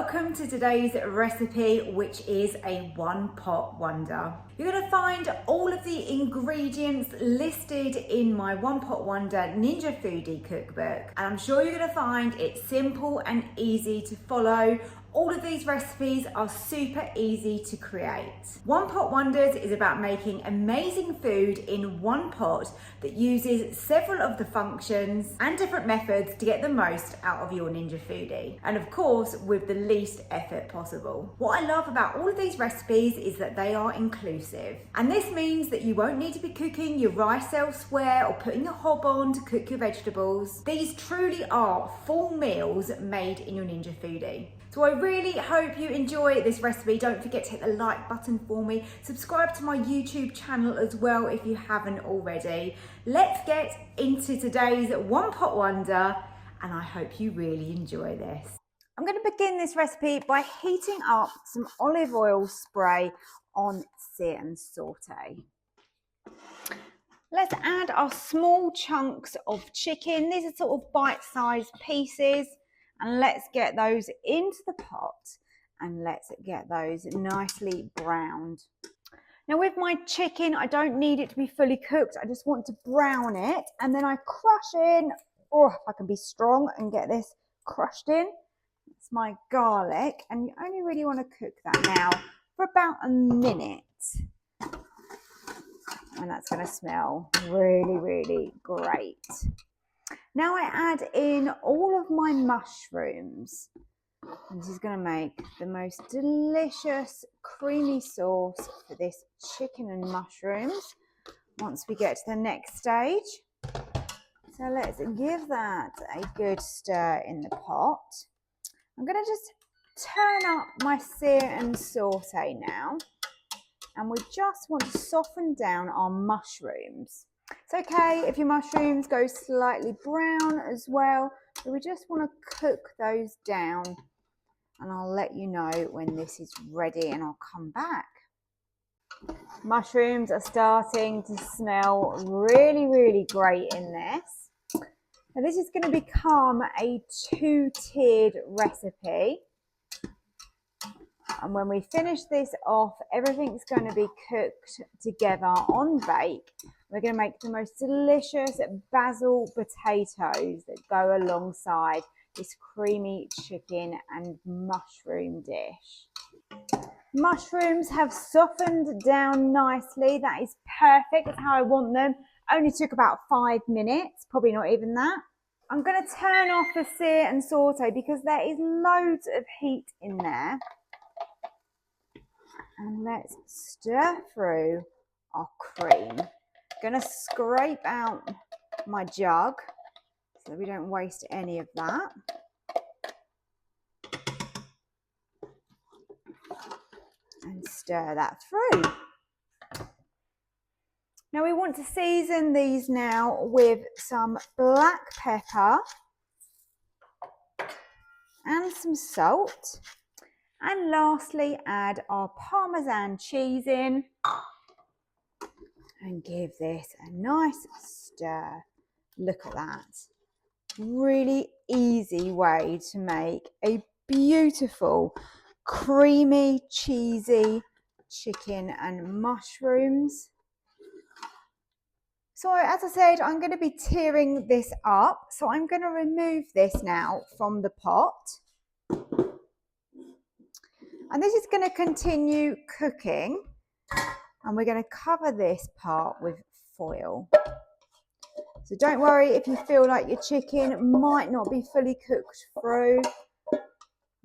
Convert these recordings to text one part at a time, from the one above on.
Welcome to today's recipe, which is a one-pot wonder. You're going to find all of the ingredients listed in my one-pot wonder Ninja Foodi cookbook, and I'm sure you're going to find it simple and easy to follow. All of these recipes are super easy to create. One Pot Wonders is about making amazing food in one pot that uses several of the functions and different methods to get the most out of your Ninja Foodi. And of course, with the least effort possible. What I love about all of these recipes is that they are inclusive. And this means that you won't need to be cooking your rice elsewhere or putting your hob on to cook your vegetables. These truly are full meals made in your Ninja Foodi. So I really hope you enjoy this recipe. Don't forget to hit the like button for me. Subscribe to my YouTube channel as well if you haven't already. Let's get into today's one pot wonder, and I hope you really enjoy this. I'm going to begin this recipe by heating up some olive oil spray on sear and saute. Let's add our small chunks of chicken. These are sort of bite-sized pieces. And let's get those into the pot and let's get those nicely browned. Now with my chicken, I don't need it to be fully cooked. I just want to brown it, and then I crush in, oh, if I can be strong and get this crushed in. It's my garlic, and you only really want to cook that now for about a minute. And that's going to smell really, really great. Now I add in all of my mushrooms. And this is going to make the most delicious creamy sauce for this chicken and mushrooms once we get to the next stage. So let's give that a good stir in the pot. I'm going to just turn up my sear and saute now. And we just want to soften down our mushrooms. It's okay if your mushrooms go slightly brown as well, but we just want to cook those down, and I'll let you know when this is ready and I'll come back. Mushrooms are starting to smell really, really great in this. Now this is going to become a two-tiered recipe. And when we finish this off, everything's going to be cooked together on bake. We're going to make the most delicious basil potatoes that go alongside this creamy chicken and mushroom dish. Mushrooms have softened down nicely. That is perfect. That's how I want them. Only took about 5 minutes, probably not even that. I'm going to turn off the sear and saute because there is loads of heat in there. And let's stir through our cream. Going to scrape out my jug so we don't waste any of that. And stir that through. Now we want to season these now with some black pepper and some salt. And lastly, add our parmesan cheese in and give this a nice stir. Look at that. Really easy way to make a beautiful, creamy, cheesy chicken and mushrooms. So as I said, I'm going to be tearing this up. So I'm going to remove this now from the pot. And this is going to continue cooking, and we're going to cover this part with foil. So don't worry if you feel like your chicken might not be fully cooked through.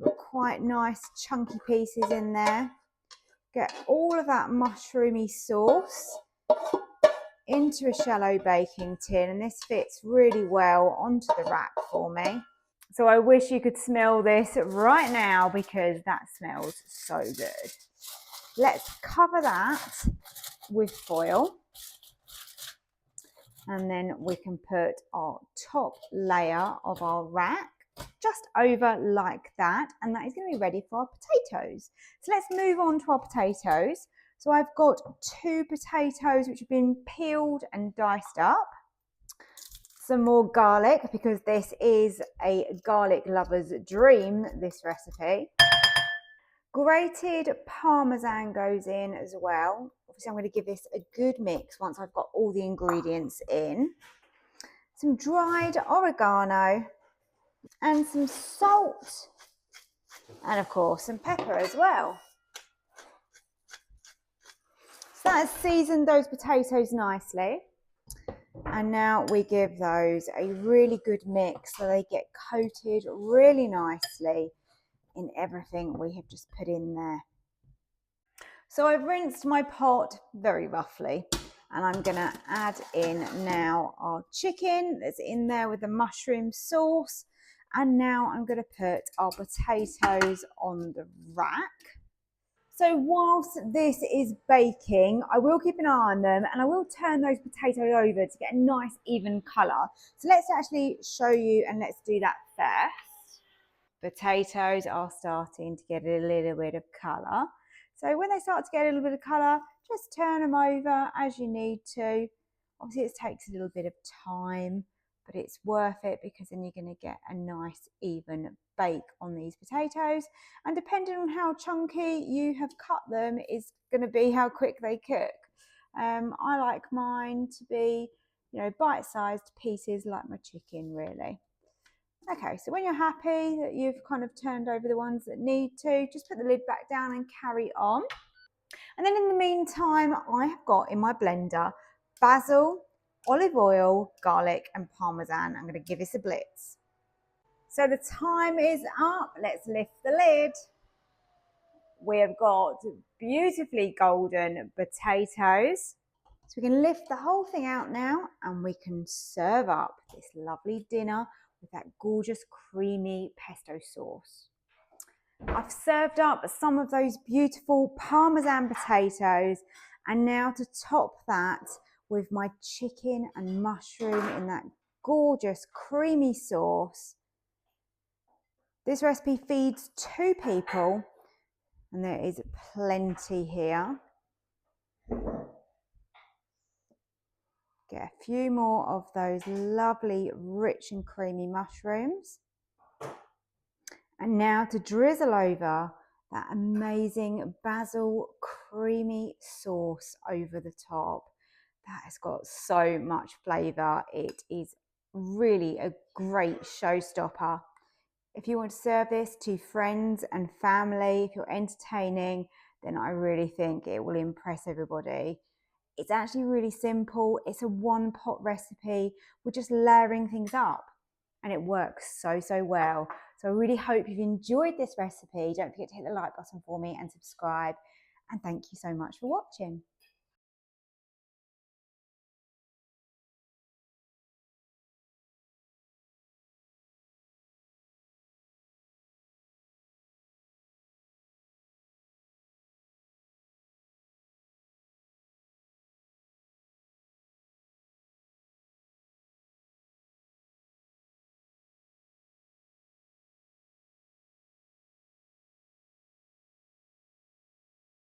Got quite nice chunky pieces in there. Get all of that mushroomy sauce into a shallow baking tin, and this fits really well onto the rack for me. So I wish you could smell this right now because that smells so good. Let's cover that with foil. And then we can put our top layer of our rack just over like that. And that is going to be ready for our potatoes. So let's move on to our potatoes. So I've got 2 potatoes which have been peeled and diced up. Some more garlic because this is a garlic lover's dream, this recipe. Grated parmesan goes in as well. Obviously, I'm going to give this a good mix once I've got all the ingredients in. Some dried oregano and some salt, and of course some pepper as well. So that has seasoned those potatoes nicely. And now we give those a really good mix so they get coated really nicely in everything we have just put in there. So I've rinsed my pot very roughly, and I'm going to add in now our chicken that's in there with the mushroom sauce. And now I'm going to put our potatoes on the rack. So whilst this is baking, I will keep an eye on them and I will turn those potatoes over to get a nice even colour. So let's actually show you, and let's do that first. Potatoes are starting to get a little bit of colour. So when they start to get a little bit of colour, just turn them over as you need to. Obviously it takes a little bit of time, but it's worth it because then you're going to get a nice even bake on these potatoes. And depending on how chunky you have cut them is going to be how quick they cook. I like mine to be, bite-sized pieces like my chicken really. Okay, so when you're happy that you've kind of turned over the ones that need to, just put the lid back down and carry on. And then in the meantime, I have got in my blender basil, olive oil, garlic and parmesan. I'm going to give this a blitz. So the time is up. Let's lift the lid. We have got beautifully golden potatoes. So we can lift the whole thing out now and we can serve up this lovely dinner with that gorgeous creamy pesto sauce. I've served up some of those beautiful parmesan potatoes, and now to top that with my chicken and mushroom in that gorgeous creamy sauce. This recipe feeds 2 people and there is plenty here. Get a few more of those lovely rich and creamy mushrooms. And now to drizzle over that amazing basil creamy sauce over the top. That has got so much flavour. It is really a great showstopper. If you want to serve this to friends and family, if you're entertaining, then I really think it will impress everybody. It's actually really simple. It's a one-pot recipe. We're just layering things up and it works so well. So I really hope you've enjoyed this recipe. Don't forget to hit the like button for me and subscribe. And thank you so much for watching.